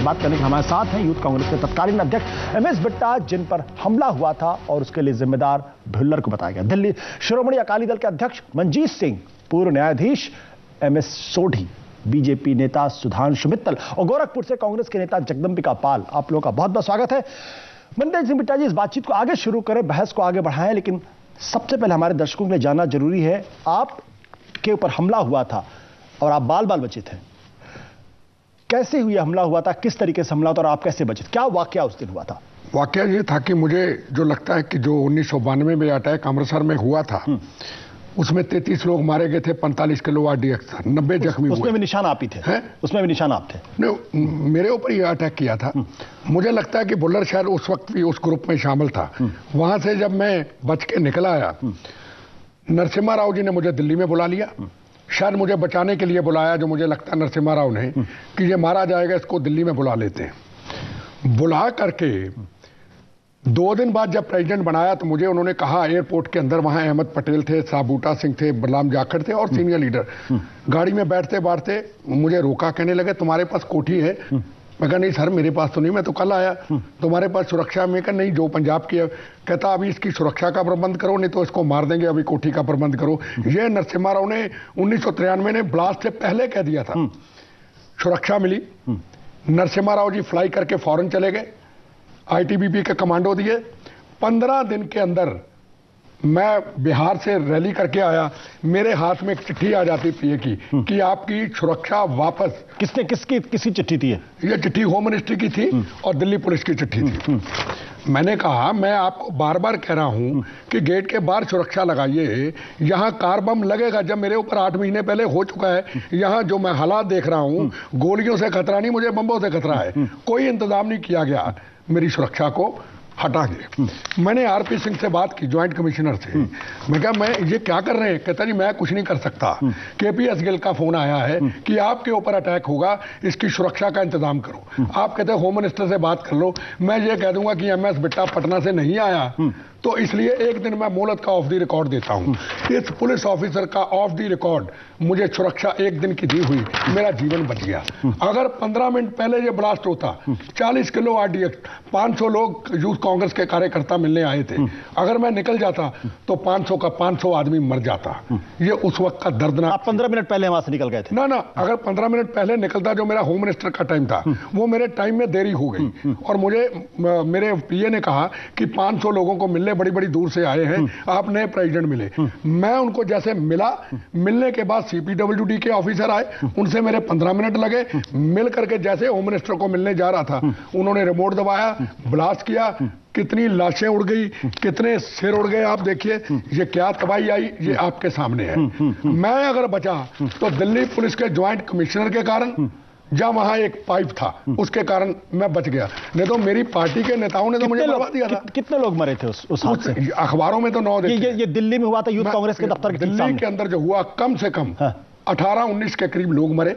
बात करने के हमारे साथ हैं यूथ कांग्रेस के तत्कालीन अध्यक्ष एमएस बिट्टा, जिन पर हमला हुआ था और उसके लिए जिम्मेदार भुल्लर को बताया गया। दिल्ली शिरोमणि अकाली दल के अध्यक्ष मंजीत सिंह, पूर्व न्यायाधीश एमएस सोढ़ी, बीजेपी नेता सुधांशु मित्तल और गोरखपुर से कांग्रेस के नेता जगदंबिका पाल, आप लोगों का बहुत बहुत स्वागत है। मंजीत सिंह बिट्टा जी, इस बातचीत को आगे शुरू करें, बहस को आगे बढ़ाएं, लेकिन सबसे पहले हमारे दर्शकों के लिए जानना जरूरी है, आपके ऊपर हमला हुआ था और आप बाल बाल बचे थे। कैसे हुआ हमला हुआ था, किस तरीके से हमला था और आप कैसे बचे, क्या वाकया उस दिन हुआ था? वाकया ये था कि मुझे जो लगता है कि जो 1992 में अटैक अमृतसर में हुआ था, उसमें 33 लोग मारे गए थे, 45 किलो आरडीएक्स था, 90 जख्मी हुए। उसमें भी निशान आप ही थे? उसमें भी निशान आप थे? नहीं, मेरे ऊपर ये अटैक किया था। मुझे लगता है कि बुल्लर शायद उस वक्त भी उस ग्रुप में शामिल था। वहां से जब मैं बच के निकल आया, नरसिम्हा राव जी ने मुझे दिल्ली में बुला लिया, शायद मुझे बचाने के लिए बुलाया, जो मुझे लगता है नरसिम्हा राव ने, कि ये मारा जाएगा, इसको दिल्ली में बुला लेते हैं। बुला करके 2 दिन बाद जब प्रेसिडेंट बनाया तो मुझे उन्होंने कहा, एयरपोर्ट के अंदर, वहां अहमद पटेल थे, साहब बूटा सिंह थे, बलराम जाखड़ थे और सीनियर लीडर, गाड़ी में बैठते बैठते मुझे रोका, कहने लगे तुम्हारे पास कोठी है? मैं कहा नहीं सर, मेरे पास तो नहीं, मैं तो कल आया। तुम्हारे पास सुरक्षा? मैं कहा नहीं, जो पंजाब की है। कहता अभी इसकी सुरक्षा का प्रबंध करो, नहीं तो इसको मार देंगे, अभी कोठी का प्रबंध करो। ये नरसिम्हा राव ने 1993 में ब्लास्ट से पहले कह दिया था। सुरक्षा मिली, नरसिम्हा राव जी फ्लाई करके फौरन चले गए, आईटीबीपी के कमांडो दिए। 15 दिन के अंदर मैं बिहार से रैली करके आया, मेरे हाथ में एक चिट्ठी आ जाती पीए की कि आपकी सुरक्षा वापस। किसकी चिट्ठी थी ये चिट्ठी होम मिनिस्ट्री की थी और दिल्ली पुलिस की चिट्ठी थी। मैंने कहा मैं आपको बार बार कह रहा हूं कि गेट के बाहर सुरक्षा लगाइए, यहां कार बम लगेगा, जब मेरे ऊपर 8 महीने पहले हो चुका है। यहां जो मैं हालात देख रहा हूं, गोलियों से खतरा नहीं, मुझे बम्बों से खतरा है। कोई इंतजाम नहीं किया गया मेरी सुरक्षा को हटा के। मैंने आरपी सिंह से बात की, ज्वाइंट कमिश्नर से। मैं कहा मैं ये क्या कर रहे हैं? कहता जी मैं कुछ नहीं कर सकता, केपीएस गिल का फोन आया है कि आपके ऊपर अटैक होगा, इसकी सुरक्षा का इंतजाम करो। आप कहते हैं होम मिनिस्टर से बात कर लो। मैं ये कह दूंगा कि एमएस बिट्टा पटना से नहीं आया, तो इसलिए एक दिन मैं मोहलत का ऑफ द रिकॉर्ड देता हूं। इस पुलिस ऑफिसर का ऑफ द रिकॉर्ड मुझे सुरक्षा एक दिन की दी हुई, मेरा जीवन बच गया। अगर 15 मिनट पहले ये ब्लास्ट होता, 40 किलो आरडीएक्स, 500 लोग यूथ कांग्रेस के कार्यकर्ता मिलने आए थे, अगर मैं निकल जाता तो 500 का 500 आदमी मर जाता। ये उस वक्त का दर्दनाक। आप 15 मिनट पहले वहां से निकल गए थे? ना, अगर 15 मिनट पहले निकलता, जो मेरा होम मिनिस्टर का टाइम था, वो मेरे टाइम में देरी हो गई और मुझे मेरे पीए ने कहा कि 500 लोगों को मिलने, बड़ी बड़ी दूर से आए हैं, आप नए प्रेसिडेंट मिले। मैं उनको जैसे मिला, मिलने के बाद सीपीडब्ल्यूडी के ऑफिसर आए, उनसे मेरे 15 मिनट लगे। मिल करके जैसे होम मिनिस्टर को मिलने जा रहा था, उन्होंने रिमोट दबाया, ब्लास्ट किया, कितनी लाशें उड़ गई, कितने सिर उड़ गए। आप देखिए ये क्या तबाही आई, ये आपके सामने है। मैं अगर बचा तो दिल्ली पुलिस के ज्वाइंट कमिश्नर के कारण, जहां वहां एक पाइप था, उसके कारण मैं बच गया, नहीं तो मेरी पार्टी के नेताओं ने तो मुझे मरवा दिया था। कितने लोग मरे थे उस हादसे? अखबारों में तो 9 दिन। ये दिल्ली में हुआ था, यूथ कांग्रेस के दफ्तर के दिल्ली के अंदर जो हुआ, कम से कम 18-19 के करीब लोग मरे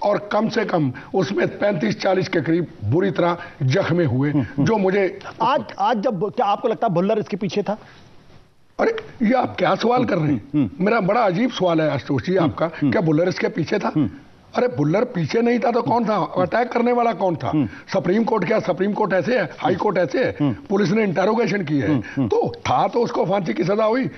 और कम से कम उसमें 35-40 के करीब बुरी तरह जख्मी हुए। जो मुझे आज जब, क्या आपको लगता है भुल्लर इसके पीछे था? अरे ये आप क्या सवाल कर रहे हैं? मेरा बड़ा अजीब सवाल है आशुतोष जी आपका। क्या भुल्लर इसके पीछे था? अरे भुल्लर पीछे नहीं था तो कौन था? अटैक करने वाला कौन था? Supreme court? क्या सुप्रीम कोर्ट ऐसे है, हाई कोर्ट ऐसे है? पुलिस ने इंटेरोगेशन की है, तो था तो उसको फांसी की सजा हुई।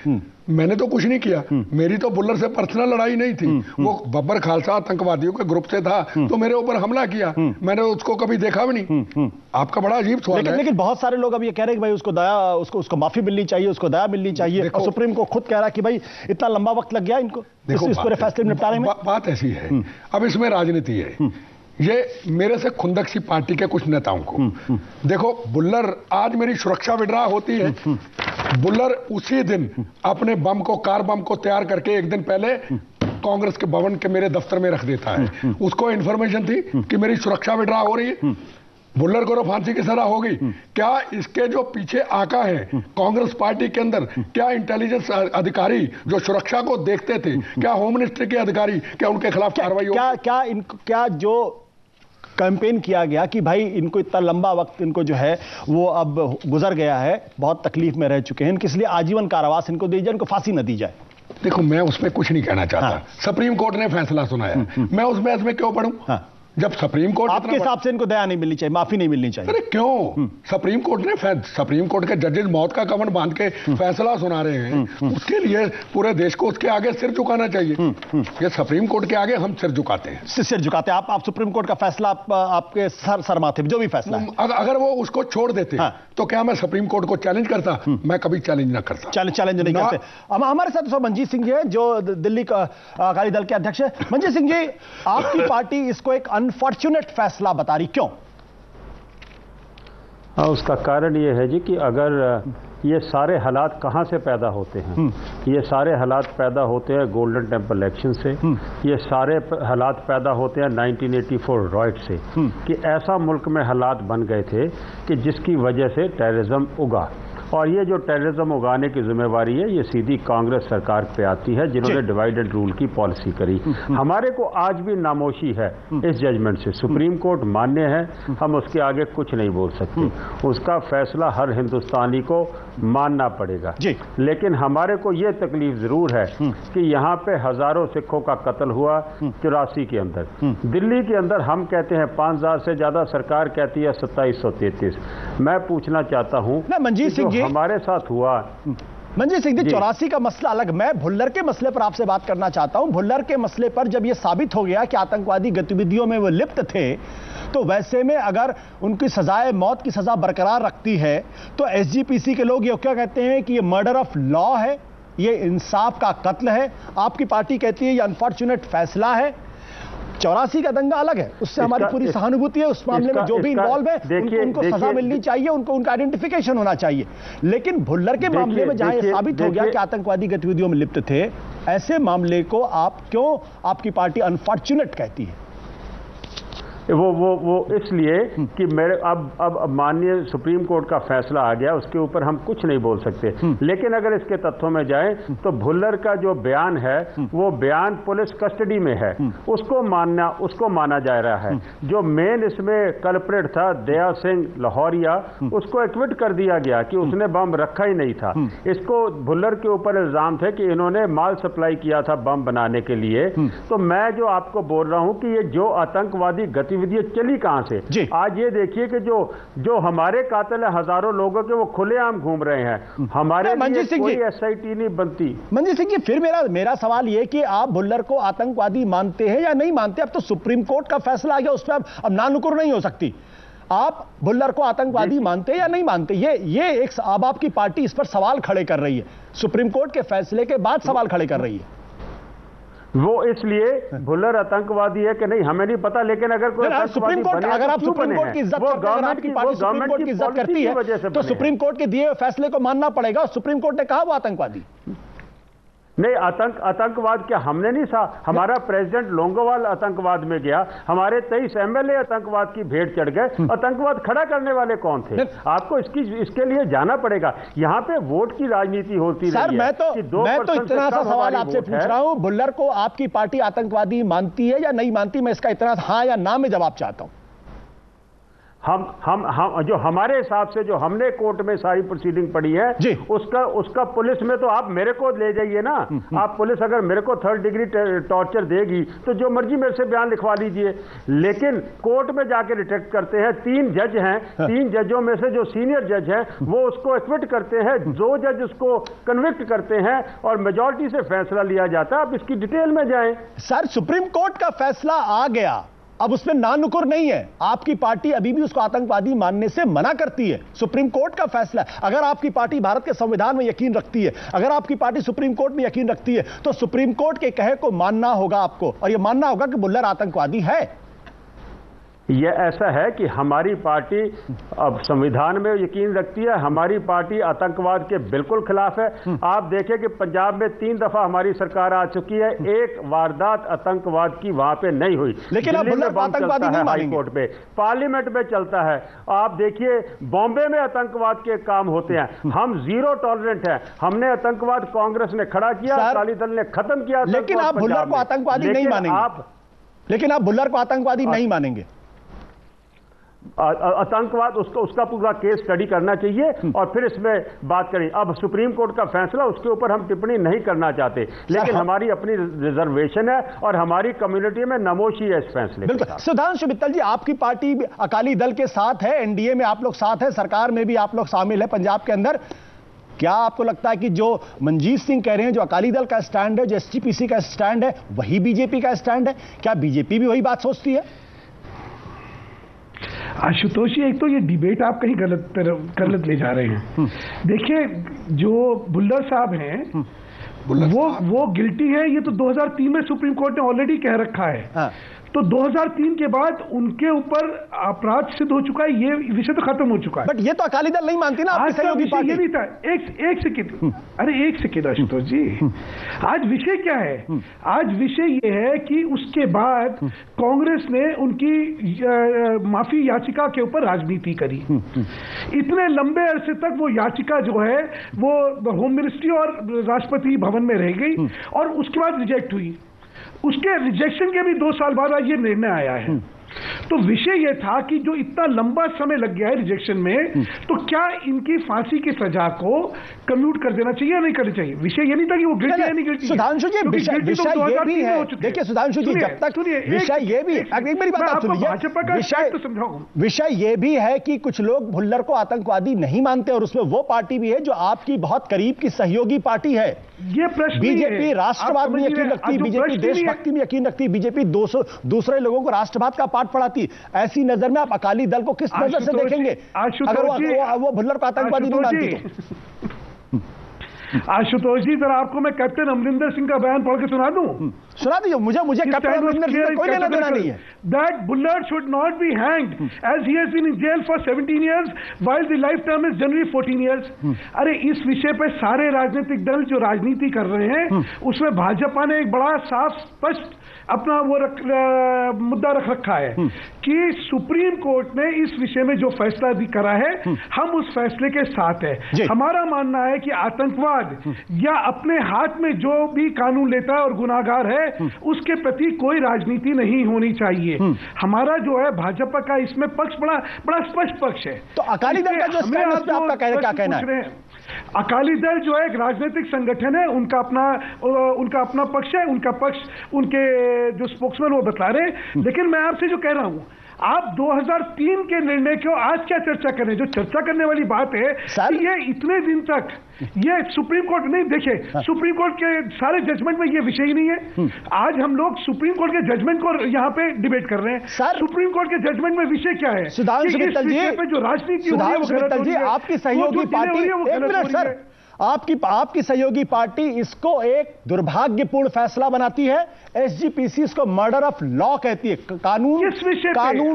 मैंने तो कुछ नहीं किया, मेरी तो बुल्लर से पर्सनल लड़ाई नहीं थी। वो बब्बर खालसा आतंकवादियों के ग्रुप से था, तो मेरे ऊपर हमला किया, मैंने उसको कभी देखा भी नहीं। आपका बड़ा अजीब सवाल है। लेकिन बहुत सारे लोग अब ये कह रहे हैं कि भाई उसको दया, उसको माफी मिलनी चाहिए, उसको दया मिलनी चाहिए, और सुप्रीम कोर्ट खुद कह रहा है कि भाई इतना लंबा वक्त लग गया इनको इस पूरे फैसले निपटाने में। बात ऐसी है, अब इसमें राजनीति है। ये मेरे से खुंदक सी पार्टी के कुछ नेताओं को देखो, बुल्लर आज मेरी सुरक्षा विड्रा होती है, बुल्लर उसी दिन अपने बम को, कार बम को तैयार करके एक दिन पहले कांग्रेस के भवन के मेरे दफ्तर में रख देता है। उसको इंफॉर्मेशन थी कि मेरी सुरक्षा विड्रा हो रही है, बुल्लर को फांसी की सजा हो गई। क्या इसके जो पीछे आका है कांग्रेस पार्टी के अंदर, क्या इंटेलिजेंस अधिकारी जो सुरक्षा को देखते थे, क्या होम मिनिस्ट्री के अधिकारी, क्या उनके खिलाफ कार्रवाई हो? क्या जो कैंपेन किया गया कि भाई इनको इतना लंबा वक्त इनको जो है वो अब गुजर गया है, बहुत तकलीफ में रह चुके हैं, इनके इसलिए आजीवन कारावास इनको दी जाए, इनको फांसी न दी जाए? देखो मैं उसमें कुछ नहीं कहना चाहता। सुप्रीम कोर्ट ने फैसला सुनाया, मैं उस बहस में क्यों पढ़ूं? जब सुप्रीम कोर्ट आपके हिसाब से इनको दया नहीं मिलनी चाहिए, माफी नहीं मिलनी चाहिए? अरे क्यों? सुप्रीम कोर्ट के जजेस मौत का कमर बांध के फैसला सुना रहे हैं, उसके लिए पूरे देश को उसके आगे सिर झुकाना चाहिए। ये सुप्रीम कोर्ट के आगे हम सिर झुकाते हैं, सिर झुकाते हैं। आप सुप्रीम कोर्ट का फैसला आपके सर माथे जो भी फैसला है, अगर वो उसको छोड़ देते तो क्या मैं सुप्रीम कोर्ट को चैलेंज करता? मैं कभी चैलेंज ना करता, चैलेंज नहीं करते। हमारे साथ मनजीत सिंह जी है जो दिल्ली अकाली दल के अध्यक्ष है। मनजीत सिंह जी, आपकी पार्टी इसको एक अनफॉर्चुनेट फैसला बता रही, क्यों? उसका कारण ये है जी कि अगर ये सारे हालात कहाँ से पैदा होते हैं? ये सारे हालात पैदा होते हैं गोल्डन टेम्पल इलेक्शन से, ये सारे हालात पैदा होते हैं 1984 रॉयट से, कि ऐसा मुल्क में हालात बन गए थे कि जिसकी वजह से टेररिज्म उगा। और ये जो टेररिज्म उगाने की जिम्मेवारी है ये सीधी कांग्रेस सरकार पे आती है, जिन्होंने डिवाइड एंड रूल की पॉलिसी करी। हमारे को आज भी नामोशी है इस जजमेंट से। सुप्रीम कोर्ट मान्य है, हम उसके आगे कुछ नहीं बोल सकते, उसका फैसला हर हिंदुस्तानी को मानना पड़ेगा। लेकिन हमारे को ये तकलीफ जरूर है कि यहाँ पे हजारों सिखों का कत्ल हुआ 84 के अंदर। दिल्ली के अंदर हम कहते हैं 5000 से ज्यादा, सरकार कहती है 2733। मैं पूछना चाहता हूँ मनजीत सिंह जी, हमारे साथ हुआ। मनजीत सिंह जी, 84 का मसला अलग। मैं भुल्लर के मसले पर आपसे बात करना चाहता हूं। भुल्लर के मसले पर जब यह साबित हो गया कि आतंकवादी गतिविधियों में वो लिप्त थे, तो वैसे में अगर उनकी सजाए मौत की सजा बरकरार रखती है तो एसजीपीसी के लोग ये क्या कहते हैं कि ये मर्डर ऑफ लॉ है, ये इंसाफ का कत्ल है। आपकी पार्टी कहती है ये अनफॉर्चुनेट फैसला है। 84 का दंगा अलग है, उससे हमारी पूरी सहानुभूति है। उस मामले में जो भी इन्वॉल्व है उनको सजा मिलनी चाहिए, उनका आइडेंटिफिकेशन होना चाहिए। लेकिन भुल्लर के मामले में जहां ये साबित हो गया कि आतंकवादी गतिविधियों में लिप्त थे, ऐसे मामले को आप क्यों, आपकी पार्टी अनफॉर्चुनेट कहती है? वो इसलिए कि मेरे अब माननीय सुप्रीम कोर्ट का फैसला आ गया, उसके ऊपर हम कुछ नहीं बोल सकते। लेकिन अगर इसके तथ्यों में जाएं तो भुल्लर का जो बयान है वो बयान पुलिस कस्टडी में है, उसको माना जा रहा है। जो मेन इसमें कल्प्रेट था दया सिंह लाहौरिया, उसको एक्विट कर दिया गया कि उसने बम रखा ही नहीं था। इसको भुल्लर के ऊपर इल्जाम थे कि इन्होंने माल सप्लाई किया था बम बनाने के लिए। तो मैं जो आपको बोल रहा हूं कि ये जो आतंकवादी गतिविधियां चली कहां से? आज ये देखिए कि जो हमारे कातिल है हजारों लोगों के, वो खुलेआम घूम रहे हैं। हमारे लिए कोई एसआईटी नहीं बनती। मनजीत सिंह जी, फिर मेरा सवाल ये कि आप भुल्लर को आतंकवादी मानते हैं या नहीं मानते? अब तो सुप्रीम कोर्ट का फैसला आ गया, उस पर अब नानुकुर नहीं हो सकती। आप भुल्लर को आतंकवादी मानते हैं या नहीं मानते? ये एक अब आपकी पार्टी इस पर सवाल खड़े कर रही है, सुप्रीम कोर्ट के फैसले के बाद सवाल खड़े कर रही है। वो इसलिए भुल्लर आतंकवादी है कि नहीं हमें नहीं पता, लेकिन अगर कोई सुप्रीम कोर्ट, अगर आप सुप्रीम कोर्ट की इज्जत करते हैं, आपकी पार्टी सुप्रीम कोर्ट की इज्जत करती है, तो सुप्रीम कोर्ट के दिए हुए फैसले को मानना पड़ेगा। सुप्रीम कोर्ट ने कहा वो आतंकवादी नहीं। आतंकवाद क्या हमने नहीं हमारा प्रेसिडेंट लोंगोवाल आतंकवाद में गया, हमारे 23 एमएलए आतंकवाद की भेंट चढ़ गए। आतंकवाद खड़ा करने वाले कौन थे? आपको इसके लिए जाना पड़ेगा। यहाँ पे वोट की राजनीति होती सर, रही है। मैं तो इतना सा सवाल आपसे पूछ रहा हूं, भुल्लर को आपकी पार्टी आतंकवादी मानती है या नहीं मानती? मैं इसका इतना हाँ या ना में जवाब चाहता हूं। हम जो हमारे हिसाब से जो हमने कोर्ट में सारी प्रोसीडिंग पढ़ी है उसका पुलिस में तो आप मेरे को ले जाइए ना। आप पुलिस अगर मेरे को 3rd डिग्री टॉर्चर देगी तो जो मर्जी मेरे से बयान लिखवा लीजिए, लेकिन कोर्ट में जाके रिटेक्ट करते हैं। 3 जज हैं, 3 जजों में से जो सीनियर जज हैं वो उसको एक्विट करते हैं, 2 जज उसको कन्विक्ट करते हैं और मेजॉरिटी से फैसला लिया जाता है। आप इसकी डिटेल में जाएं। सर, सुप्रीम कोर्ट का फैसला आ गया, अब उसमें नानुकुर नहीं है। आपकी पार्टी अभी भी उसको आतंकवादी मानने से मना करती है। सुप्रीम कोर्ट का फैसला, अगर आपकी पार्टी भारत के संविधान में यकीन रखती है, अगर आपकी पार्टी सुप्रीम कोर्ट में यकीन रखती है, तो सुप्रीम कोर्ट के कहे को मानना होगा आपको, और यह मानना होगा कि भुल्लर आतंकवादी है। यह ऐसा है कि हमारी पार्टी अब संविधान में यकीन रखती है, हमारी पार्टी आतंकवाद के बिल्कुल खिलाफ है। आप देखें कि पंजाब में 3 दफा हमारी सरकार आ चुकी है, एक वारदात आतंकवाद की वहां पे नहीं हुई। लेकिन अब भुल्लर आतंकवादी नहीं मानेंगे। हाई कोर्ट पे, पार्लियामेंट में चलता है। आप देखिए बॉम्बे में आतंकवाद के काम होते हैं। हम 0 टॉलरेंट है। हमने आतंकवाद कांग्रेस ने खड़ा किया, अकाली दल ने खत्म किया। लेकिन आप भुल्लर को आतंकवादी नहीं मानेंगे। लेकिन आप भुल्लर को आतंकवादी नहीं मानेंगे। आतंकवाद उसका पूरा केस स्टडी करना चाहिए और फिर इसमें बात करें। अब सुप्रीम कोर्ट का फैसला, उसके ऊपर हम टिप्पणी नहीं करना चाहते, लेकिन हमारी अपनी रिजर्वेशन है और हमारी कम्युनिटी में नमोशी है इस फैसले। बिल्कुल। सुधांशु मित्तल जी, आपकी पार्टी अकाली दल के साथ है, एनडीए में आप लोग साथ हैं, सरकार में भी आप लोग शामिल है पंजाब के अंदर। क्या आपको लगता है कि जो मंजीत सिंह कह रहे हैं, जो अकाली दल का स्टैंड है, जो एसजीपीसी का स्टैंड है, वही बीजेपी का स्टैंड है? क्या बीजेपी भी वही बात सोचती है? आशुतोष जी, एक तो ये डिबेट आप कहीं गलत ले जा रहे हैं। देखिए, जो बुल्लर साहब हैं वो गिल्टी है, ये तो 2003 में सुप्रीम कोर्ट ने ऑलरेडी कह रखा है। हाँ। तो 2003 के बाद उनके ऊपर अपराध सिद्ध हो चुका है, ये विषय तो खत्म हो चुका है। बट ये तो अकाली दल नहीं मानती ना, आपकी सहयोगी पार्टी। ये नहीं था। एक सेकंड, अरे एक सेकंड आशुतोष जी, आज विषय क्या है? आज विषय ये है कि उसके बाद कांग्रेस ने उनकी माफी याचिका के ऊपर राजनीति करी। इतने लंबे अरसे तक वो याचिका जो है वो होम मिनिस्ट्री और राष्ट्रपति भवन में रह गई और उसके बाद रिजेक्ट हुई। उसके रिजेक्शन के भी 2 साल बाद आज ये निर्णय आया है। तो विषय यह था कि जो इतना लंबा समय लग गया है रिजेक्शन में, तो क्या इनकी फांसी की सजा को कम्यूट कर देना चाहिए या नहीं करना चाहिए? विषय ये नहीं था कि वो गिल्टी है नहीं गिल्टी। सुधांशु जी, विषय ये भी है, देखिए सुधांशु जी, जब तक विषय ये भी, एक मेरी बात आप सुनिए, विषय ये भी है कि कुछ लोग भुल्लर को आतंकवादी नहीं मानते और उसमें वो पार्टी भी है जो आपकी बहुत करीब की सहयोगी पार्टी है। ये प्रश्न, बीजेपी राष्ट्रवाद में यकीन रखती, बीजेपी देशभक्ति में यकीन रखती, बीजेपी दूसरे लोगों को राष्ट्रवाद का पाठ पढ़ाती। ऐसी नजर में आप अकाली दल को किस नजर से देखेंगे अगर वो भुल्लर को आतंकवादी नहीं मानती तो? आशुतोष जी, जरा आपको मैं कैप्टन अमरिंदर सिंह का बयान पढ़ के सुना दूं? सुना दीजिए मुझे कैप्टन अमरिंदर सिंह से कोई लेना देना नहीं है। That Bullard should not be hanged as he has been in jail for 17 years while the life term is generally 14 years. अरे इस विषय पे सारे राजनीतिक दल जो राजनीति कर रहे हैं उसमें भाजपा ने एक बड़ा साफ स्पष्ट अपना वो मुद्दा रख रखा है कि सुप्रीम कोर्ट ने इस विषय में जो फैसला भी करा है हम उस फैसले के साथ है। हमारा मानना है कि आतंकवाद या अपने हाथ में जो भी कानून लेता है और गुनाहगार है उसके प्रति कोई राजनीति नहीं होनी चाहिए। हमारा जो है भाजपा का इसमें पक्ष बड़ा स्पष्ट पक्ष है। तो अकाली दल का जो स्टैंड है, आपका क्या कहना है? अकाली दल जो है एक राजनीतिक संगठन है, उनका अपना पक्ष है, उनका पक्ष उनके जो स्पोक्समैन वो बता रहे हैं। लेकिन मैं आपसे जो कह रहा हूं, आप 2003 के निर्णय को आज क्या चर्चा करें? जो चर्चा करने वाली बात है कि ये इतने दिन तक ये सुप्रीम कोर्ट नहीं देखे, सुप्रीम कोर्ट के सारे जजमेंट में ये विषय ही नहीं है। आज हम लोग सुप्रीम कोर्ट के जजमेंट को यहाँ पे डिबेट कर रहे हैं। सुप्रीम कोर्ट के जजमेंट में विषय क्या है? सुधांशु मित्तल जी, जो राजनीति आपकी सहयोगी पार्टी, आपकी सहयोगी पार्टी इसको एक दुर्भाग्यपूर्ण फैसला बनाती है। एसजीपीसी इसको मर्डर ऑफ लॉ कहती है, कानून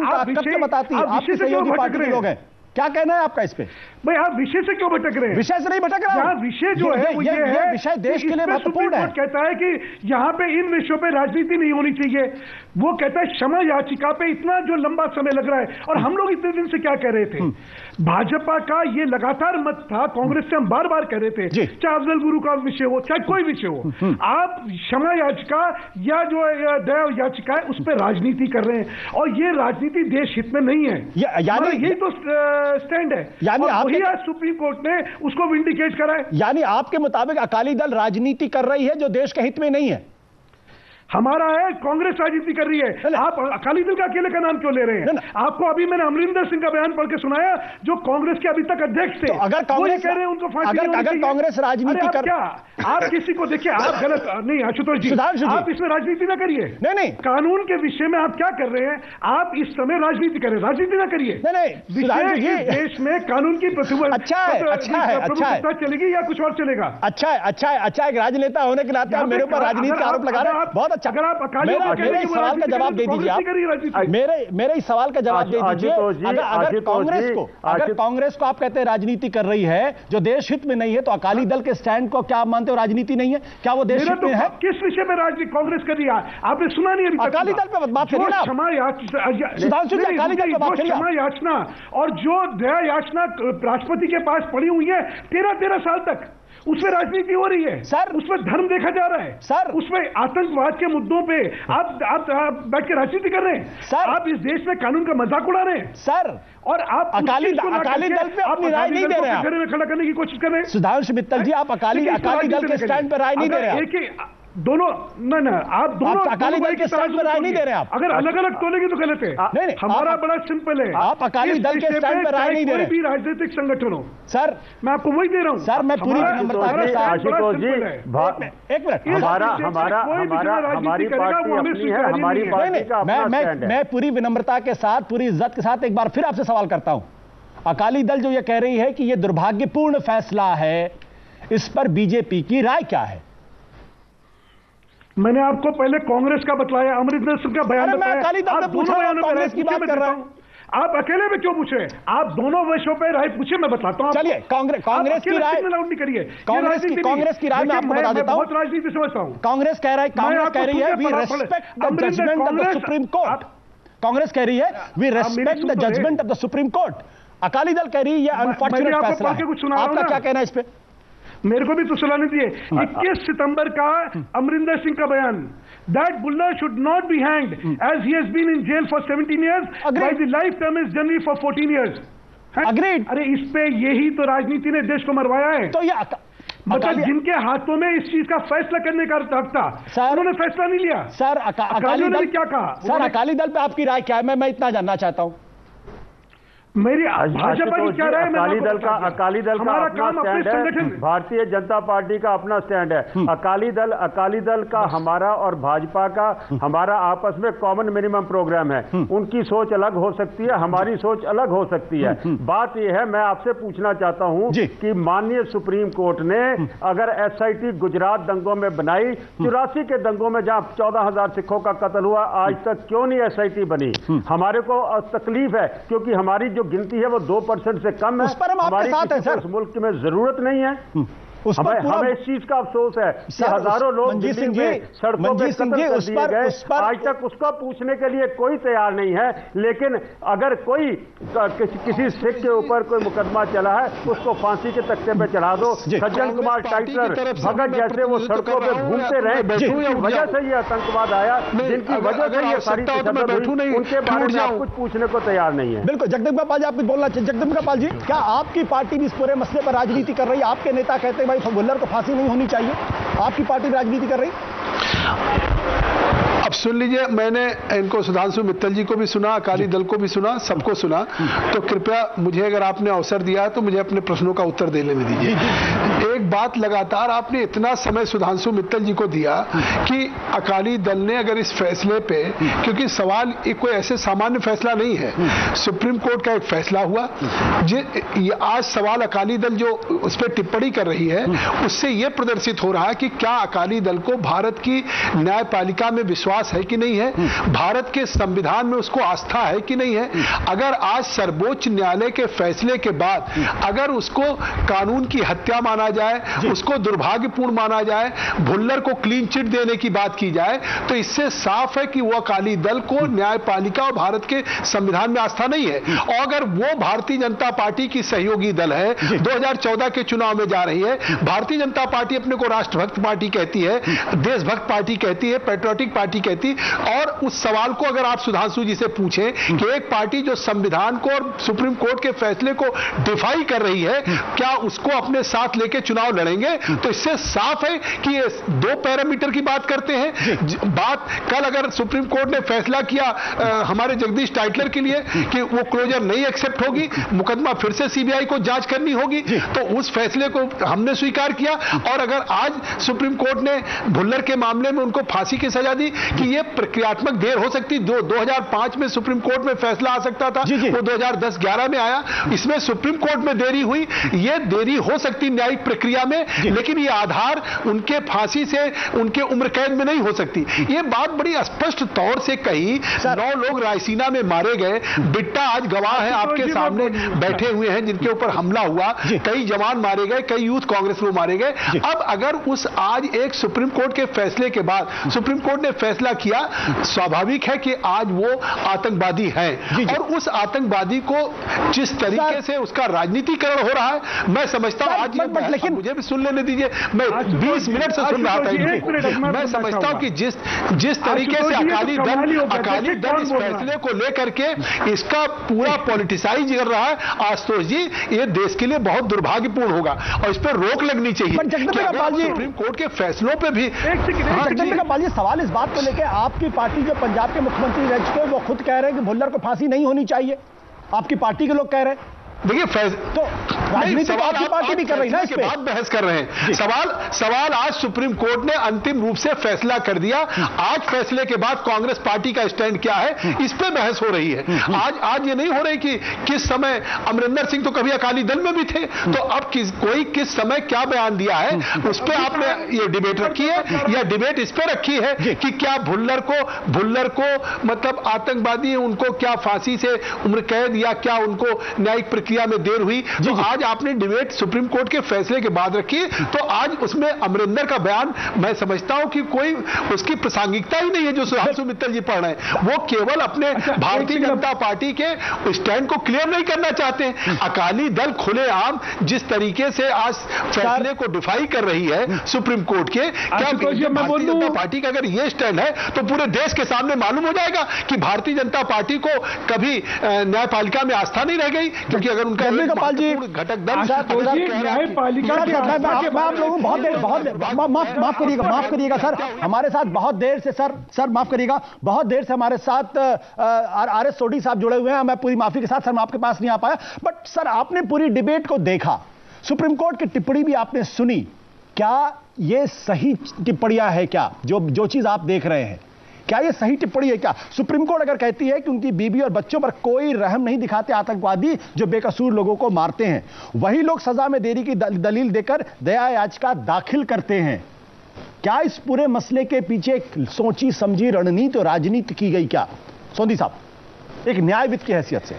का कत्ल बताती है। आपकी सहयोगी पार्टी के लोग हैं, क्या कहना है आपका इस पे? भाई आप विषय से क्यों भटक रहे हैं? विषय से नहीं भटक रहा हूं। विषय जो है वो ये है, विषय देश के लिए महत्वपूर्ण है। कहता है कि यहाँ पे इन विषयों पे राजनीति नहीं होनी चाहिए। वो कहता है क्षमा याचिका पे इतना जो लंबा समय लग रहा है, और हम लोग इतने दिन से क्या कह रहे थे? भाजपा का ये लगातार मत था, कांग्रेस से हम बार बार कह रहे थे, चाहे अफजल गुरु का विषय हो चाहे कोई विषय हो, आप क्षमा याचिका या जो दया याचिका है उस पर राजनीति कर रहे हैं और ये राजनीति देश हित में नहीं है। यानी यही तो स्टैंड है, यानी वही आज सुप्रीम कोर्ट ने उसको विंडिकेट करा है। यानी आपके मुताबिक अकाली दल राजनीति कर रही है जो देश के हित में नहीं है? हमारा है कांग्रेस राजनीति कर रही है। आप अकाली दल का अकेले का नाम क्यों ले रहे हैं? आपको अभी मैंने अमरिंदर सिंह का बयान पढ़ के सुनाया जो कांग्रेस के अभी तक अध्यक्ष थे। तो अगर कांग्रेस कह रहे हैं उनको फांसी अगर कांग्रेस राजनीति कर, क्या आप किसी को देखिए, आप गलत नहीं आशुतोष जी, आप इसमें राजनीति ना करिए। नहीं, कानून के विषय में आप क्या कर रहे हैं? आप इस समय राजनीति करें, राजनीति ना करिए। नहीं, देश में कानून की प्रभुत्व चलेगी या कुछ और चलेगा? अच्छा एक राजनेता होने के नाते मेरे ऊपर राजनीति का आरोप लगा रहे हैं। बहुत अच्छा, अगर आप मेरे इस सवाल का जवाब दे दीजिए आप। मेरे इस सवाल का जवाब दे दीजिए। अगर कांग्रेस को आप कहते हैं राजनीति कर रही है जो देश हित में नहीं है, तो अकाली दल के स्टैंड को क्या आप मानते हो राजनीति नहीं है? क्या वो देश हित में है? किस विषय में राजनीति कांग्रेस कर रही है? आपने सुना नहीं? अकाली दल पे बात करिए ना। क्षमा याचना और जो दया याचना राष्ट्रपति के पास पड़ी हुई है 13 साल तक, उसमें राजनीति हो रही है सर, उसमें धर्म देखा जा रहा है सर, उसमें आतंकवाद के मुद्दों पे आप बैठ के राजनीति कर रहे हैं सर, आप इस देश में कानून का मजाक उड़ा रहे हैं सर, और आप अकाली दल पे अपनी राय नहीं दे रहे हैं। में खड़ा करने की कोशिश कर रहे हैं। सुधांशु मित्तल जी, आप अकाली दल के स्टैंड पर राय नहीं दे रहे हैं। दोनों ना आप दोनों अकाली दल के स्टैंड पर राय नहीं दे रहे हैं। आप अगर अलग अलग तोलेंगे तो गलत है। नहीं, हमारा बड़ा सिंपल है। आप अकाली दल के स्टैंड पर राय नहीं दे रहे। कोई भी राजनीतिक संगठन हो सर, मैं आपको वही दे रहा हूं। सर, मैं पूरी विनम्रता के साथ, आशुतोष जी, एक मिनट, हमारी पार्टी अपनी है, हमारी पार्टी का अपना स्टैंड है। मैं पूरी विनम्रता के साथ, पूरी इज्जत के साथ एक बार फिर आपसे सवाल करता हूं। अकाली दल जो ये कह रही है कि ये दुर्भाग्यपूर्ण फैसला है, इस पर बीजेपी की राय क्या है? मैंने आपको पहले कांग्रेस का बतलाया, अमरिंदर सिंह का बयान बताया। मैं अकाली दल में पूछ रहा हूं, कांग्रेस की बात कर रहा हूं। आप अकेले में क्यों पूछ रहे हैं? आप दोनों विषयों पे राय पूछे, मैं बताता हूं। चलिए, कांग्रेस की राय नहीं करिए। कांग्रेस की राय मैं आपको बता देता हूं। बहुत राजनीति समझता हूं। कांग्रेस कह रही है we respect the judgment of the supreme court. Congress कह रही है we respect the judgment of the supreme court. Akali Dal कह रही है ये अनफॉर्चुनेट फैसला है। आपका क्या कहना है इस पे? मेरे को भी तो सुनाने दिए। 21 सितंबर का अमरिंदर सिंह का बयान, that Bullar should not be hanged as he has been in jail for 17 years by the life term is generally for 14 years। Agreed. अरे इस पे यही तो राजनीति ने देश को मरवाया है। तो ये मतलब जिनके हाथों में इस चीज का फैसला करने का हक था, उन्होंने फैसला नहीं लिया। सर, अकाली दल क्या कहा? सर, अकाली दल पे आपकी राय क्या है? मैं इतना जानना चाहता हूं। मेरी भाजपा की क्या राय है? अकाली दल का अपना स्टैंड है, भारतीय जनता पार्टी का अपना स्टैंड है। अकाली दल का हमारा और भाजपा का हमारा आपस में कॉमन मिनिमम प्रोग्राम है। उनकी सोच अलग हो सकती है, हमारी सोच अलग हो सकती है। बात यह है, मैं आपसे पूछना चाहता हूं कि माननीय सुप्रीम कोर्ट ने अगर SIT गुजरात दंगों में बनाई, 84 के दंगों में जहां 14,000 सिखों का कत्ल हुआ, आज तक क्यों नहीं SIT बनी? हमारे को तकलीफ है क्योंकि हमारी जो गिनती है वो 2% से कम है। उस पर हम आपके साथ हैं सर। मुल्क में जरूरत नहीं है। हमें इस चीज का अफसोस है कि हजारों लोग दिल्ली में सड़कों पे कत्ल कर दिए गए, आज तक उसका पूछने के लिए कोई तैयार नहीं है। लेकिन अगर कोई किसी सिख के ऊपर कोई मुकदमा चला है, उसको फांसी के तख्ते पे चढ़ा दो। सज्जन कुमार टाइटलर, भगत जैसे वो सड़कों पे घूमते रहे, जिनकी वजह से ये आतंकवाद आया, जिनकी वजह से ये सारी उनके बारे में आप कुछ पूछने को तैयार नहीं है। बिल्कुल। जगदम्बिका पाल जी, आप कुछ बोलना चाहिए। जगदम्बिका पाल जी, क्या आपकी पार्टी भी इस पूरे मसले पर राजनीति कर रही है? आपके नेता कहते हैं भाई बुल्लर को फांसी नहीं होनी चाहिए, आपकी पार्टी राजनीति कर रही? अब सुन लीजिए, मैंने इनको सुधांशु मित्तल जी को भी सुना, अकाली दल को भी सुना, सबको सुना। तो कृपया मुझे अगर आपने अवसर दिया है तो मुझे अपने प्रश्नों का उत्तर देने में दीजिए। एक बात लगातार आपने इतना समय सुधांशु मित्तल जी को दिया कि अकाली दल ने अगर इस फैसले पे, क्योंकि सवाल कोई ऐसे सामान्य फैसला नहीं है, सुप्रीम कोर्ट का एक फैसला हुआ, आज सवाल अकाली दल जो उस पर टिप्पणी कर रही है उससे यह प्रदर्शित हो रहा है कि क्या अकाली दल को भारत की न्यायपालिका में विश्वास है कि नहीं है, भारत के संविधान में उसको आस्था है कि नहीं है। अगर आज सर्वोच्च न्यायालय के फैसले के बाद अगर उसको कानून की हत्या माना जाए, उसको दुर्भाग्यपूर्ण माना जाए, भुल्लर को क्लीन चिट देने की बात की जाए, तो इससे साफ है कि वो अकाली दल को न्यायपालिका और भारत के संविधान में आस्था नहीं है। और अगर वो भारतीय जनता पार्टी की सहयोगी दल है, 2014 के चुनाव में जा रही है, भारतीय जनता पार्टी अपने को राष्ट्रभक्त पार्टी कहती है, देशभक्त पार्टी कहती है, पेट्रियोटिक पार्टी कहती, और उस सवाल को अगर आप सुधांशु जी से पूछें कि एक पार्टी जो संविधान को और सुप्रीम कोर्ट के फैसले को डिफाई कर रही है, क्या उसको अपने साथ लेके चुनाव लड़ेंगे? तो इससे साफ है कि ये दो पैरामीटर की बात करते हैं। बात कल अगर सुप्रीम कोर्ट ने फैसला किया हमारे जगदीश टाइटलर के लिए कि वो क्लोजर नहीं एक्सेप्ट होगी, मुकदमा फिर से सीबीआई को जांच करनी होगी, तो उस फैसले को हमने स्वीकार किया। और अगर आज सुप्रीम कोर्ट ने भुल्लर के मामले में उनको फांसी की सजा दी कि ये प्रक्रियात्मक देर हो सकती, 2005 में सुप्रीम कोर्ट में फैसला आ सकता था, वो 2010-11 में आया, इसमें सुप्रीम कोर्ट में देरी हुई, ये देरी हो सकती न्यायिक प्रक्रिया में, लेकिन ये आधार उनके फांसी से उनके उम्र कैद में नहीं हो सकती। ये बात बड़ी स्पष्ट तौर से कही। 9 लोग रायसीना में मारे गए, बिट्टा आज गवाह है आपके सामने बैठे हुए हैं जिनके ऊपर हमला हुआ, कई जवान मारे गए, कई यूथ कांग्रेस में मारे गए। अब अगर उस आज एक सुप्रीम कोर्ट के फैसले के बाद सुप्रीम कोर्ट ने फैसला किया, स्वाभाविक है कि आज वो आतंकवादी हैं और उस आतंकवादी को जिस तरीके से उसका राजनीतिकरण हो रहा है, मैं समझता हूं आज लेकिन मुझे भी सुन लेने दीजिए, मैं 20 मिनट से सुन रहा था। मैं समझता हूं कि जिस तरीके से अकाली दल इस फैसले को लेकर के इसका पूरा पॉलिटिसाइज कर रहा है, आशुतोष जी, ये देश के लिए बहुत दुर्भाग्यपूर्ण होगा और इस पर रोक लगनी चाहिए। सुप्रीम कोर्ट के फैसलों पे भी सवाल इस बात को लेकर आपकी पार्टी जो पंजाब के मुख्यमंत्री रह चुके हैं वो खुद कह रहे हैं कि भुल्लर को फांसी नहीं होनी चाहिए, आपकी पार्टी के लोग कह रहे हैं। देखिए तो सवाल आप पार्टी भी कर रही है, इसके बाद बहस कर रहे हैं। सवाल आज सुप्रीम कोर्ट ने अंतिम रूप से फैसला कर दिया। आज फैसले के बाद कांग्रेस पार्टी का स्टैंड क्या है, इस पे बहस हो रही है। आज ये नहीं हो रही कि किस समय अमरिंदर सिंह तो कभी अकाली दल में भी थे, तो अब कोई किस समय क्या बयान दिया है उस पर आपने ये डिबेट रखी है, या डिबेट इस पे रखी है कि क्या भुल्लर को मतलब आतंकवादी, उनको क्या फांसी से उम्र कैद या क्या उनको न्यायिक प्रक्रिया में देर हुई। तो आज आपने डिबेट सुप्रीम कोर्ट के फैसले के बाद रखी, तो आज उसमें अमरिंदर का बयान मैं समझता हूं कि कोई उसकी प्रासंगिकता ही नहीं है जो सुधांशु मित्तल जी पढ़ रहे हैं। वो केवल अपने भारतीय जनता पार्टी के स्टैंड को क्लियर नहीं करना चाहते। अकाली दल खुलेआम जिस तरीके से आज फैसले को डिफाई कर रही है सुप्रीम कोर्ट के, क्या भारतीय जनता पार्टी का अगर ये स्टैंड है तो पूरे देश के सामने मालूम हो जाएगा कि भारतीय जनता पार्टी को कभी न्यायपालिका में आस्था नहीं रह गई, क्योंकि अगर उनका घटक दल न्यायपालिका आप लोगों माफ करिएगा सर, हमारे साथ बहुत देर से सर माफ करिएगा, बहुत देर से हमारे साथ आर.एस. सोढी साहब जुड़े हुए हैं। मैं पूरी माफी के साथ सर मैं आपके पास नहीं आ पाया, बट सर आपने पूरी डिबेट को देखा, सुप्रीम कोर्ट की टिप्पणी भी आपने सुनी, क्या ये सही टिप्पणियां है? क्या जो चीज आप देख रहे हैं, क्या ये सही टिप्पणी है? क्या सुप्रीम कोर्ट अगर कहती है कि उनकी बीबी और बच्चों पर कोई रहम नहीं दिखाते आतंकवादी जो बेकसूर लोगों को मारते हैं, वही लोग सजा में देरी की दलील देकर दया याचिका दाखिल करते हैं, क्या इस पूरे मसले के पीछे एक सोची समझी रणनीति और राजनीति की गई? क्या सोंधी साहब, एक न्यायविद की हैसियत से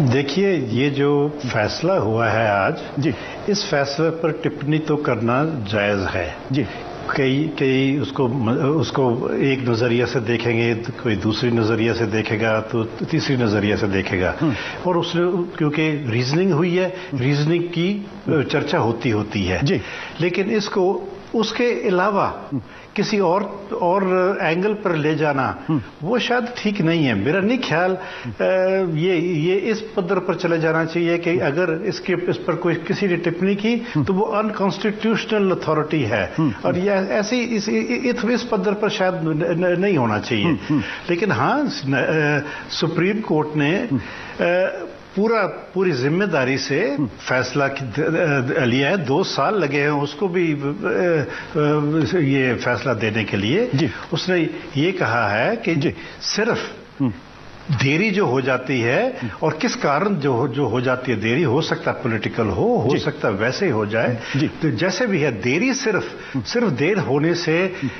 देखिए, ये जो फैसला हुआ है आज जी, इस फैसले पर टिप्पणी तो करना जायज है जी। कई उसको एक नजरिया से देखेंगे, तो कोई दूसरी नजरिया से देखेगा, तो तीसरी नजरिया से देखेगा, और उसने क्योंकि रीजनिंग हुई है, रीजनिंग की चर्चा होती है जी। लेकिन इसको उसके अलावा किसी और एंगल पर ले जाना वो शायद ठीक नहीं है। मेरा नहीं ख्याल ये इस पद्धर पर चले जाना चाहिए कि अगर इस पर कोई किसी ने टिप्पणी की तो वो अनकॉन्स्टिट्यूशनल अथॉरिटी है, और ये ऐसी इस पद्धर पर शायद नहीं होना चाहिए। लेकिन हाँ, सुप्रीम कोर्ट ने पूरी जिम्मेदारी से फैसला लिया है। 2 साल लगे हैं उसको भी ये फैसला देने के लिए। उसने ये कहा है कि सिर्फ देरी जो हो जाती है, और किस कारण जो हो जाती है देरी, हो सकता है पॉलिटिकल हो सकता है वैसे ही हो जाए, तो जैसे भी है देरी सिर्फ देर होने से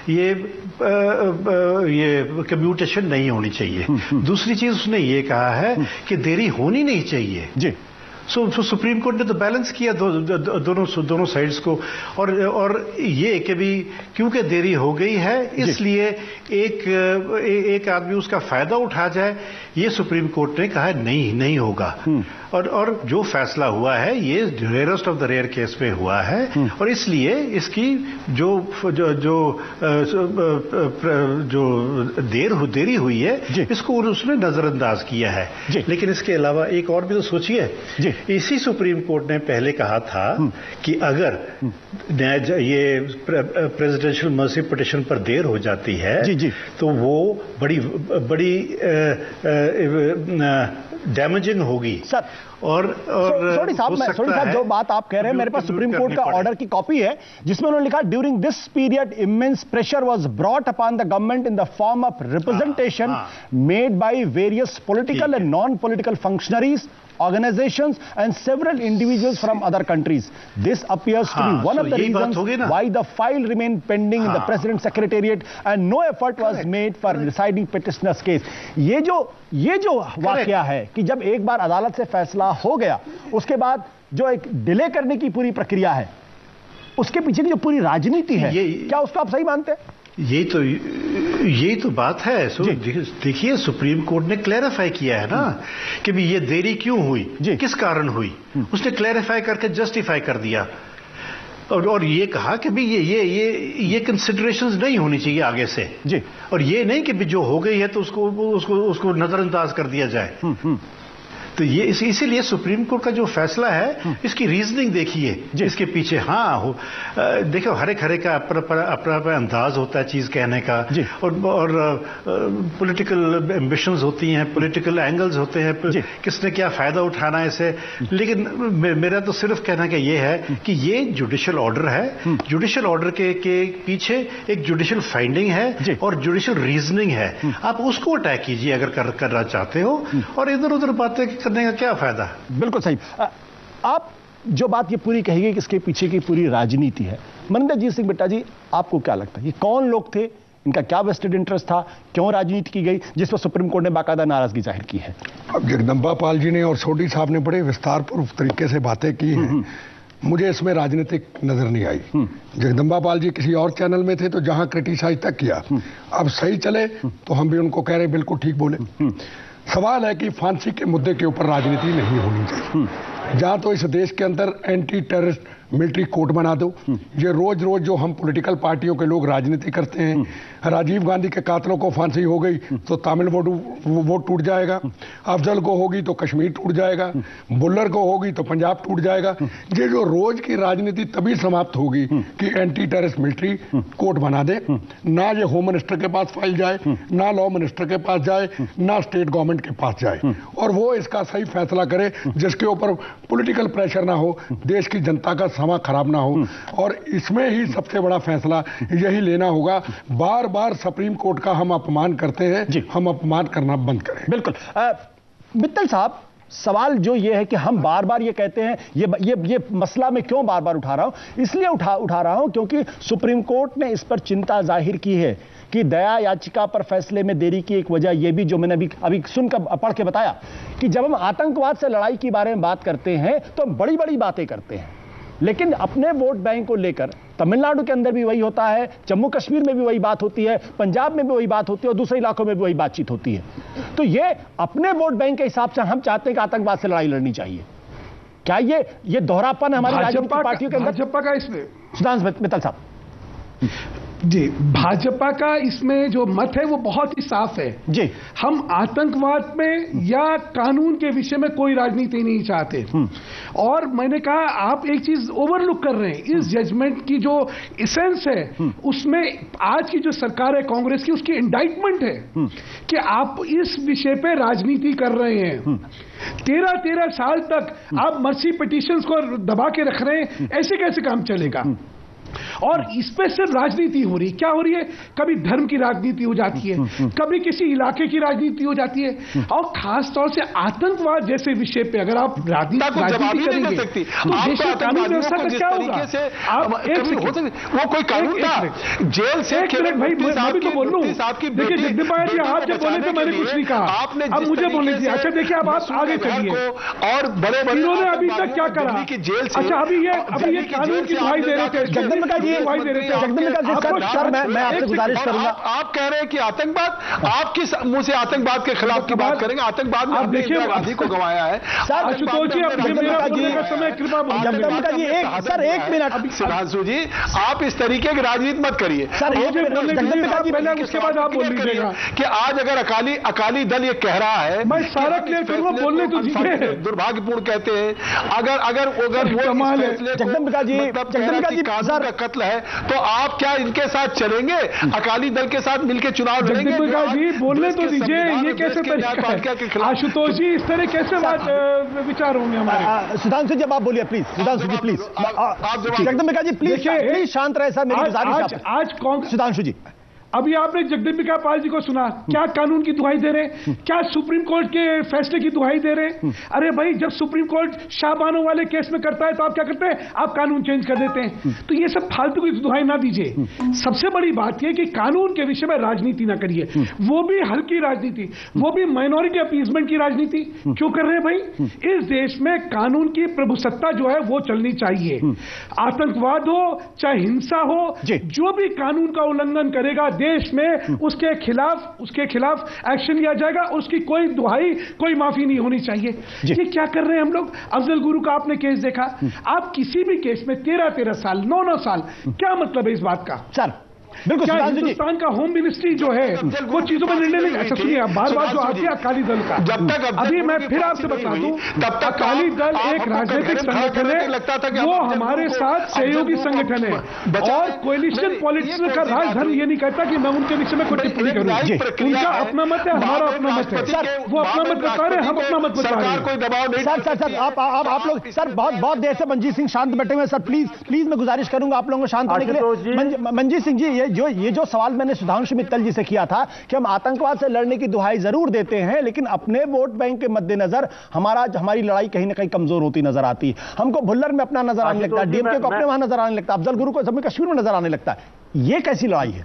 ये कम्यूटेशन नहीं होनी चाहिए। दूसरी चीज उसने ये कहा है कि देरी होनी नहीं चाहिए जी। सुप्रीम कोर्ट ने तो बैलेंस किया दोनों साइड्स को, और ये कि भी क्योंकि देरी हो गई है इसलिए एक आदमी उसका फायदा उठा जाए, ये सुप्रीम कोर्ट ने कहा नहीं होगा। और जो फैसला हुआ है ये rarest of the rare case में हुआ है, और इसलिए इसकी जो देरी हुई है इसको उसने नजरअंदाज किया है। लेकिन इसके अलावा एक और भी तो सोचिए, इसी सुप्रीम कोर्ट ने पहले कहा था कि अगर ये प्रेसिडेंशियल मर्सी पिटीशन पर देर हो जाती है तो वो बड़ी डैमेजिंग होगी सर। और सोढी साहब जो बात आप कह रहे हैं, मेरे पास सुप्रीम कोर्ट का ऑर्डर की कॉपी है जिसमें उन्होंने लिखा, during this period immense pressure was brought upon the government in the form of representation made by various political and non political functionaries, organizations and several individuals from other countries. This appears to be one of the reasons why the file remained pending in the President's Secretariat and no effort was made for deciding petitioner's case. ये जो वाकया है कि जब एक बार अदालत से फैसला हो गया उसके बाद जो एक डिले करने की पूरी प्रक्रिया है, उसके पीछे की जो पूरी राजनीति है, क्या उसको आप सही मानते हैं? यही तो बात है। देखिए, सुप्रीम कोर्ट ने क्लैरिफाई किया है ना कि भी ये देरी क्यों हुई, किस कारण हुई, उसने क्लैरिफाई करके जस्टिफाई कर दिया और ये कहा कि भी ये कंसिडरेशंस नहीं होनी चाहिए आगे से जी, और ये नहीं कि भी जो हो गई है तो उसको नजरअंदाज कर दिया जाए। तो ये इसीलिए सुप्रीम कोर्ट का जो फैसला है, इसकी रीजनिंग देखिए इसके पीछे। हाँ, देखो, हर एक का अपना अंदाज होता है चीज कहने का, और पॉलिटिकल एम्बिशंस होती हैं, पॉलिटिकल एंगल्स होते हैं, किसने क्या फायदा उठाना है इसे। लेकिन मेरा तो सिर्फ कहना का ये है कि ये जुडिशियल ऑर्डर है, जुडिशियल ऑर्डर के पीछे एक जुडिशियल फाइंडिंग है और जुडिशियल रीजनिंग है। आप उसको अटैक कीजिए अगर करना चाहते हो, और इधर उधर बातें करने का क्या फायदा। बिल्कुल सही। आप जो बात ये पूरी कही गई कि इसके पीछे की पूरी राजनीति है, मनिंदरजीत सिंह बिट्टा जी, आपको क्या लगता है ये कौन लोग थे, इनका क्या वेस्टेड इंटरेस्ट था, क्यों राजनीति की गई, जिस पर सुप्रीम कोर्ट ने बाकायदा नाराजगी जाहिर की है? अब जगदम्बा पाल जी ने और सोढी साहब ने बड़े विस्तारपूर्वक तरीके से बातें की हैं। मुझे इसमें राजनीतिक नजर नहीं आई। जगदम्बा पाल जी किसी और चैनल में थे तो जहां क्रिटिसाइज तक किया, अब सही चले तो हम भी उनको कह रहे बिल्कुल ठीक बोले। सवाल है कि फांसी के मुद्दे के ऊपर राजनीति नहीं होनी चाहिए। जहां तो इस देश के अंदर एंटी टेररिस्ट मिलिट्री कोर्ट बना दो। ये रोज रोज जो हम पॉलिटिकल पार्टियों के लोग राजनीति करते हैं, राजीव गांधी के कातलों को फांसी हो गई तो तमिल वोट टूट जाएगा, अफजल को होगी तो कश्मीर टूट जाएगा, बुल्लर को होगी तो पंजाब टूट जाएगा। ये जो रोज की राजनीति तभी समाप्त होगी कि एंटी टेररिस्ट मिलिट्री कोर्ट बना दे। ना ये होम मिनिस्टर के पास फाइल जाए, ना लॉ मिनिस्टर के पास जाए, ना स्टेट गवर्नमेंट के पास जाए, और वो इसका सही फैसला करे जिसके ऊपर पॉलिटिकल प्रेशर ना हो, देश की जनता का समा खराब ना हो। और इसमें ही सबसे बड़ा फैसला यही लेना होगा। बार बार सुप्रीम कोर्ट का हम अपमान करते हैं, हम अपमान करना बंद करें। बिल्कुल। मित्तल साहब, सवाल जो ये है कि हम बार बार ये कहते हैं, ये मसला मैं क्यों बार बार उठा रहा हूं, इसलिए उठा रहा हूं क्योंकि सुप्रीम कोर्ट ने इस पर चिंता जाहिर की है कि दया याचिका पर फैसले में देरी की एक वजह यह भी, जो मैंने अभी सुनकर पढ़ के बताया, कि जब हम आतंकवाद से लड़ाई के बारे में बात करते हैं तो हम बड़ी बड़ी बातें करते हैं, लेकिन अपने वोट बैंक को लेकर तमिलनाडु के अंदर भी वही होता है, जम्मू कश्मीर में भी वही बात होती है, पंजाब में भी वही बात होती है, और दूसरे इलाकों में भी वही बातचीत होती है। तो ये अपने वोट बैंक के हिसाब से हम चाहते हैं कि आतंकवाद से लड़ाई लड़नी चाहिए। क्या ये दोहरापन हमारी राजनीतिक पार्टियों के अंदर? भाजपा का इसमें सुधांशु मित्तल साहब जी, भाजपा का इसमें जो मत है वो बहुत ही साफ है जी। हम आतंकवाद में या कानून के विषय में कोई राजनीति नहीं चाहते। और मैंने कहा, आप एक चीज ओवरलुक कर रहे हैं, इस जजमेंट की जो एसेंस है उसमें आज की जो सरकार है कांग्रेस की, उसकी इंडाइटमेंट है कि आप इस विषय पे राजनीति कर रहे हैं। 13 साल तक आप मर्सी पिटीशंस को दबा के रख रहे हैं, ऐसे कैसे काम चलेगा? और इस पे सिर्फ राजनीति हो रही, क्या हो रही है? कभी धर्म की राजनीति हो जाती है, कभी किसी इलाके की राजनीति हो जाती है, और खास तौर से आतंकवाद जैसे विषय पे अगर आप राजनीति करेंगे तो देश की कानून व्यवस्था का क्या होगा? वो कोई कानून था जेल से? भाई मैं भी तो बोल रहा हूँ। देखिए जगदम्बा जी, आप जब बोले थे मैंने कुछ नहीं कहा, अब मुझे बोलने दीजिए। अच्छा देखिए, अब आप आगे चलिए। और बड़े इन्होंने अभी तक क्या करा? अच्छा अभी ये कानून की दुहाई दे रहे थे, जगदम्बिका जी, सर मैं आपसे गुजारिश करूंगा। आप कह रहे हैं कि आतंकवाद, आपके मुंह से आतंकवाद के खिलाफ की बात करेंगे। आतंकवाद में आपने इंदिरा गांधी को गंवाया है। आशुतोष जी, जगदम्बिका जी एक मिनट। सुधांशु जी, आप इस तरीके की राजनीति मत करिए सर। जगदम्बिका जी, पहले उसके बाद आप बोल लीजिएगा कि आज अगर अकाली दल ये कह रहा है, मैं सारा क्लियर करूंगा, बोलने तो दीजिए। दुर्भाग्यपूर्ण कहते हैं अगर वो जगदम्बिका जी का कत्ल है तो आप क्या इनके साथ चलेंगे? अकाली दल के साथ मिलकर चुनाव लड़ेंगे? जगदम्बिका जी बोलने तो दीजिए, ये कैसे तरीका? आशुतोष जी, इस तरह कैसे विचार होंगे हमारे? सुधांशु जी, आप बोलिए please. Sudhanshu ji please. Jagdambika ji please शांत रहे सर, मेरी गुजारिश। आज सुधांशु जी, अभी आपने जगदम्बिका पाल जी को सुना, क्या कानून की दुहाई दे रहे हैं, क्या सुप्रीम कोर्ट के फैसले की दुहाई दे रहे हैं। अरे भाई, जब सुप्रीम कोर्ट शाहबानो वाले केस में करता है तो आप क्या करते हैं, आप कानून चेंज कर देते हैं। तो ये सब फालतू की दुहाई ना दीजिए। सबसे बड़ी बात यह कि कानून के विषय में राजनीति ना करिए, वो भी हल्की राजनीति, वो भी माइनॉरिटी अपीजमेंट की राजनीति क्यों कर रहे हैं भाई। इस देश में कानून की प्रभुसत्ता जो है वो चलनी चाहिए। आतंकवाद हो चाहे हिंसा हो, जो भी कानून का उल्लंघन करेगा देश में उसके खिलाफ एक्शन लिया जाएगा। उसकी कोई दुहाई, कोई माफी नहीं होनी चाहिए। ये क्या कर रहे हैं हम लोग। अफजल गुरु का आपने केस देखा, आप किसी भी केस में 13-13 साल 9-9 साल, क्या मतलब है इस बात का। सर बिल्कुल, क्या हिंदुस्तान का होम मिनिस्ट्री जो है वो चीजों में निर्णय लेंगे। अच्छा सुनिए, बार बार जो आती है अकाली दल का, जब तक अभी मैं फिर आपसे बता दूं, तब तक अकाली दल एक राजनीतिक संगठन है, वो हमारे साथ सहयोगी संगठन है और कोएलिशन पॉलिटिक्स का राजधर्म ये नहीं कहता कि मैं उनके विषय में कोई टिप्पणी करूं। उनका अपना मत है, हमारा अपना मत है। वो अपना मत बता रहे, हम अपना मत बता रहे हैं। सर आप लोग सर बहुत देर से मंजीत सिंह शांत बैठे हुए हैं। सर प्लीज मैं गुजारिश करूंगा आप लोगों को शांत होने के लिए। मंजीत सिंह जी, ये जो सवाल मैंने सुधांशु मित्तल जी से किया था कि हम आतंकवाद से लड़ने की दुहाई जरूर देते हैं, लेकिन अपने वोट बैंक के मद्देनजर हमारी लड़ाई कहीं ना कहीं कमजोर होती नजर आती है। हमको भुल्लर में अपना नजर आने लगता है, डीएमके को अपने वहां नजर आने लगता है, अफजल गुरु को जम्मू कश्मीर में नजर आने लगता है। ये कैसी लड़ाई है।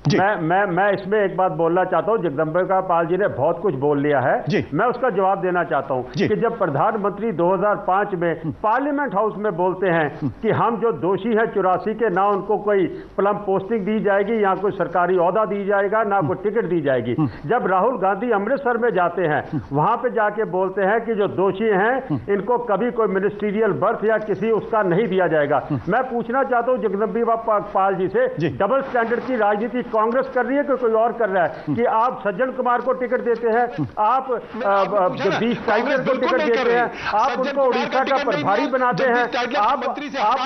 मैं इसमें एक बात बोलना चाहता हूं। जगदम्बिका पाल जी ने बहुत कुछ बोल लिया है, मैं उसका जवाब देना चाहता हूं कि जब प्रधानमंत्री 2005 में पार्लियामेंट हाउस में बोलते हैं कि हम जो दोषी हैं 84 के, ना उनको कोई प्लम पोस्टिंग दी जाएगी, या कोई सरकारी ओहदा दी जाएगा, ना कोई टिकट दी जाएगी। जब राहुल गांधी अमृतसर में जाते हैं, वहां पे जाके बोलते हैं कि जो दोषी हैं इनको कभी कोई मिनिस्ट्रियल बर्थ या किसी उसका नहीं दिया जाएगा। मैं पूछना चाहता हूं जगदम्बिका पाल जी से, डबल स्टैंडर्ड की राजनीति कांग्रेस कर रही है कि कोई और कर रहा है कि आप सज्जन कुमार को टिकट देते हैं, आप जगदीश टाइगर को टिकट देते हैं, आप उनको उड़ीसा का प्रभारी बनाते हैं, आप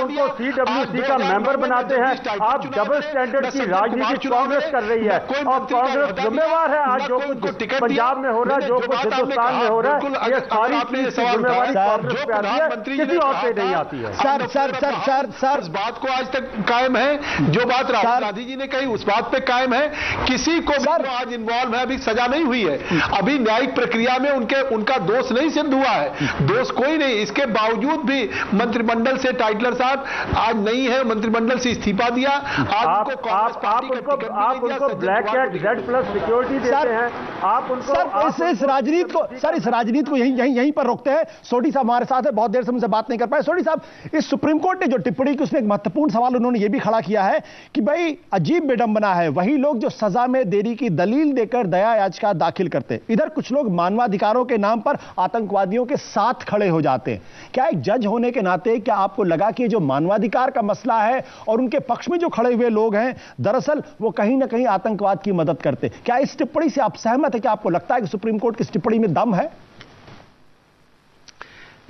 उनको CWC का मेंबर बनाते हैं। आप डबल स्टैंडर्ड की राजनीति कांग्रेस कर रही है और कांग्रेस जिम्मेवार है। आज जो कुछ पंजाब में हो रहा है, जो कुछ हिंदुस्तान में हो रहा है, ये सारी जिम्मेवारी कांग्रेस पे आती है, किसी और पे नहीं आती है। सर इस बात को आज तक कायम है, जो बात राहुल गांधी जी ने कही उस बात पे कायम है। किसी को भी आज इन्वॉल्व है, अभी सजा नहीं हुई है, अभी न्यायिक प्रक्रिया में उनका दोष नहीं सिद्ध हुआ है, दोष कोई नहीं। इसके बावजूद भी मंत्रिमंडल से टाइटलर साहब आज नहीं है, मंत्रिमंडल से इस्तीफा दिया। आज आप उनको ब्लैक कैट Z+ सिक्योरिटी देते हैं, आप उनको इस राजनीति को यहीं पर रोकते हैं। सोडी साहब हमारे साथ है, बहुत देर से मुझसे बात नहीं कर पाए। सोडी साहब, इस सुप्रीम कोर्ट ने जो टिप्पणी की, उसमें एक महत्वपूर्ण सवाल उन्होंने यह भी खड़ा किया है कि भाई अजीब विडंबना है, वही लोग जो सजा में देरी की दलील देकर दया याचिका दाखिल करते, इधर कुछ लोग मानवाधिकारों के नाम पर आतंकवादियों के साथ खड़े हो जाते हैं। क्या एक जज होने के नाते क्या आपको लगा कि जो मानवाधिकार का मसला है और उनके पक्ष में जो खड़े हुए लोग हैं, दरअसल वो कहीं ना कहीं आतंकवाद की मदद करते? क्या इस टिप्पणी से आप सहमत है? क्या आपको लगता है कि सुप्रीम कोर्ट की इस टिप्पणी में दम है?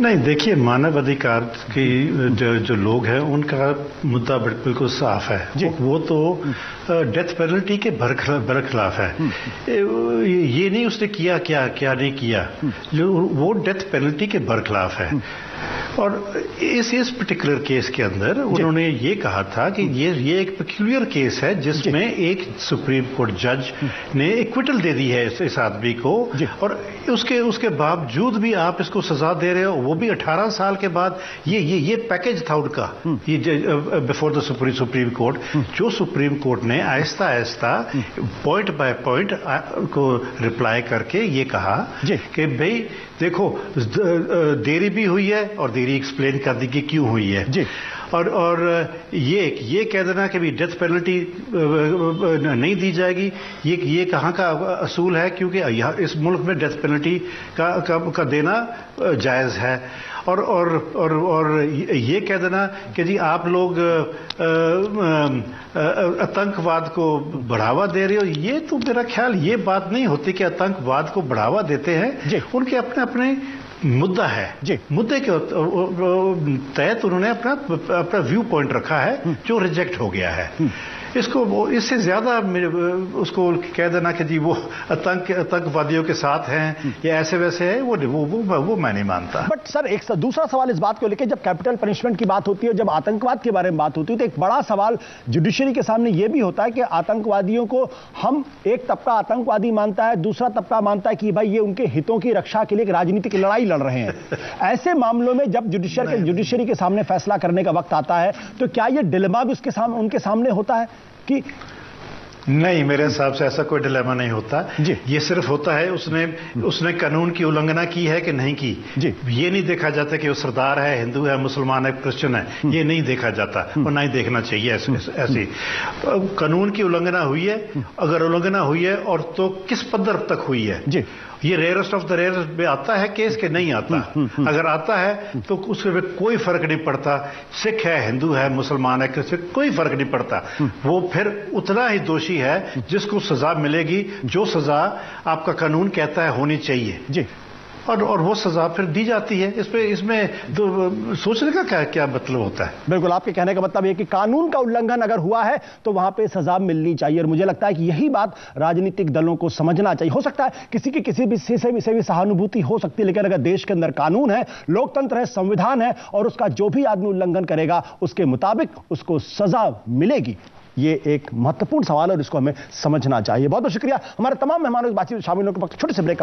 नहीं, देखिए, मानव अधिकार की जो लोग हैं उनका मुद्दा बिल्कुल साफ है। वो तो डेथ पेनल्टी के बरखिलाफ है। ये नहीं उसने किया क्या नहीं किया, जो वो डेथ पेनल्टी के बरखिलाफ है। और इस पर्टिकुलर केस के अंदर उन्होंने ये कहा था कि ये एक पेक्यूलियर केस है जिसमें एक सुप्रीम कोर्ट जज ने एक्विटल दे दी है इस आदमी को, और उसके बावजूद भी आप इसको सजा दे रहे हो, वो भी 18 साल के बाद। ये पैकेज था उनका, ये बिफोर द सुप्रीम कोर्ट, जो सुप्रीम कोर्ट ने Aahista Aahista point by point को रिप्लाई करके ये कहा कि भाई देखो, देरी भी हुई है और देरी एक्सप्लेन कर दी कि क्यों हुई है जी। और ये कह देना कि भी डेथ पेनल्टी नहीं दी जाएगी, ये कहाँ का असूल है? क्योंकि यहाँ इस मुल्क में डेथ पेनल्टी का देना जायज़ है। और ये कह देना कि जी आप लोग आतंकवाद को बढ़ावा दे रहे हो, ये तो मेरा ख्याल ये बात नहीं होती कि आतंकवाद को बढ़ावा देते हैं। उनके अपने मुद्दा है जी, मुद्दे के तहत उन्होंने अपना व्यू पॉइंट रखा है जो रिजेक्ट हो गया है। इससे ज्यादा उसको कह देना कि जी वो आतंकवादियों के साथ हैं या ऐसे वैसे है, वो मैं नहीं मानता। बट सर एक दूसरा सवाल इस बात को लेकर, जब कैपिटल पनिशमेंट की बात होती है, जब आतंकवाद के बारे में बात होती है, तो एक बड़ा सवाल जुडिशरी के सामने यह भी होता है कि आतंकवादियों को हम एक तबका आतंकवादी मानता है, दूसरा तबका मानता है कि भाई ये उनके हितों की रक्षा के लिए एक राजनीतिक लड़ाई लड़ रहे हैं। ऐसे मामलों में जब जुडिशरी के सामने फैसला करने का वक्त आता है, तो क्या यह डिलेमा भी उनके सामने होता है कि नहीं? मेरे हिसाब से ऐसा कोई डिलेमा नहीं होता जी। ये सिर्फ होता है उसने कानून की उल्लंघना की है कि नहीं की जी। ये नहीं देखा जाता कि वो सरदार है, हिंदू है, मुसलमान है, क्रिश्चियन है, ये नहीं देखा जाता और ना ही देखना चाहिए। ऐसी कानून की उल्लंघना हुई है, अगर उल्लंघना हुई है और तो किस पद्धर तक हुई है जी। ये रेयरेस्ट ऑफ द रेयर में आता है केस के नहीं आता। अगर आता है तो उसके कोई फर्क नहीं पड़ता, सिख है, हिंदू है, मुसलमान है, क्रिश्चियन, कोई फर्क नहीं पड़ता। वो फिर उतना ही दोषी है जिसको सजा मिलेगी जो सजा आपका कानून कहता है होनी चाहिए जी। और वो सजा फिर दी जाती है। इसमें तो सोचने का क्या मतलब होता है? बिल्कुल, आपके कहने का मतलब ये कि कानून का उल्लंघन अगर हुआ है तो वहां पे सजा मिलनी चाहिए, और मुझे लगता है कि यही बात राजनीतिक दलों को समझना चाहिए। हो सकता है किसी की किसी भी से भी सहानुभूति हो सकती है, लेकिन अगर देश के अंदर कानून है, लोकतंत्र है, संविधान है और उसका जो भी आदमी उल्लंघन करेगा उसके मुताबिक उसको सजा मिलेगी, ये एक महत्वपूर्ण सवाल है और इसको हमें समझना चाहिए। बहुत बहुत शुक्रिया हमारे तमाम मेहमानों की बातचीत शामिल होने के वक्त। छोटे से ब्रेक